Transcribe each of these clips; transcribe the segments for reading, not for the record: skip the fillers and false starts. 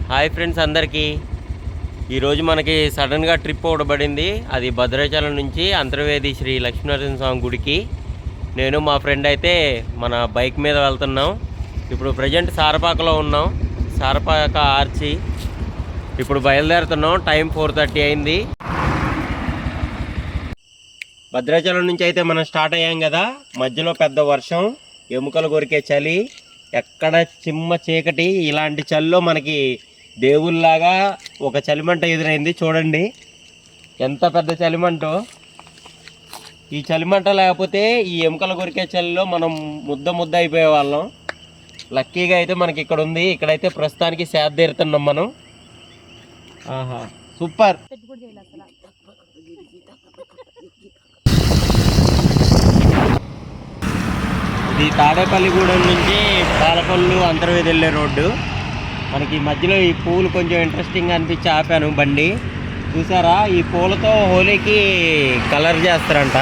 Hi friends అందరికీ. ఈరోజు మనకి సడన్గా ట్రిప్ ఒకటి పడింది. అది భద్రాచలం నుంచి అంతర్వేది శ్రీ లక్ష్మీనరసింహ స్వామి గుడికి నేను మా ఫ్రెండ్ అయితే మన బైక్ మీద వెళ్తున్నాం. ఇప్పుడు ప్రజెంట్ సారపాకలో ఉన్నాం. సారపాక ఆర్చి ఇప్పుడు బయలుదేరుతున్నాం. టైం 4:30 అయింది. భద్రాచలం నుంచి అయితే మనం స్టార్ట్ అయ్యాం కదా. మధ్యలో పెద్ద వర్షం, ఎముకలు కొరికే చలి, ఎక్కడ చిమ్మ చీకటి. ఇలాంటి చలిలో మనకి దేవుళ్ళలాగా ఒక చలిమంట ఎదురైంది. చూడండి ఎంత పెద్ద చలిమంటో. ఈ చలిమంట లేకపోతే ఈ ఎముకలు కొరికే చలిలో మనం ముద్ద అయిపోయే వాళ్ళం. లక్కీగా అయితే మనకి ఇక్కడ ఉంది. ఇక్కడైతే ప్రస్తుతానికి సేద తీరుతున్నాం మనం. ఆహా సూపర్. ఇది తాడేపల్లిగూడెం నుంచి పాలపల్లు అంతర్వేది వెళ్ళే రోడ్డు. మనకి మధ్యలో ఈ పూలు కొంచెం ఇంట్రెస్టింగ్ అనిపించి ఆపాను బండి. చూసారా, ఈ పూలతో హోలీకి కలర్ చేస్తారంట.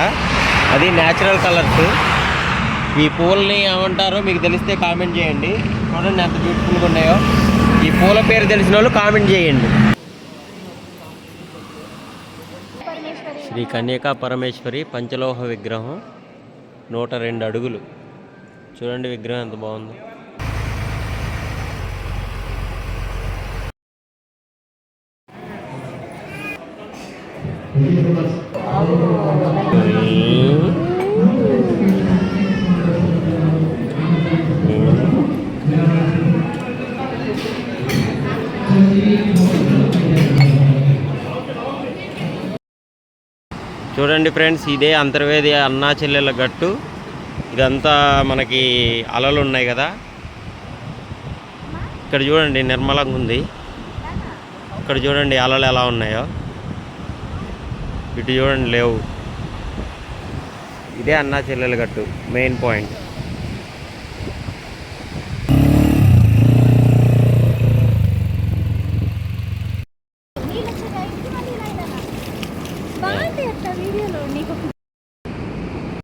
అది న్యాచురల్ కలర్స్. ఈ పూలని ఏమంటారో మీకు తెలిస్తే కామెంట్ చేయండి. చూడండి ఎంత బ్యూటిఫుల్గా ఉన్నాయో. ఈ పూల పేరు తెలిసిన వాళ్ళు కామెంట్ చేయండి. శ్రీ కన్యకా పరమేశ్వరి పంచలోహ విగ్రహం, 102 అడుగులు. చూడండి విగ్రహం ఎంత బాగుందో. చూడండి ఫ్రెండ్స్, ఇదే అంతర్వేది అన్నా చెల్లెల గట్టు. ఇదంతా మనకి అలలు ఉన్నాయి కదా. ఇక్కడ చూడండి నిర్మలంగా ఉంది. ఇక్కడ చూడండి అలలు ఎలా ఉన్నాయో. ఇటు చూడండి లేవు. ఇదే అన్నా చెల్లెల గట్టు మెయిన్ పాయింట్.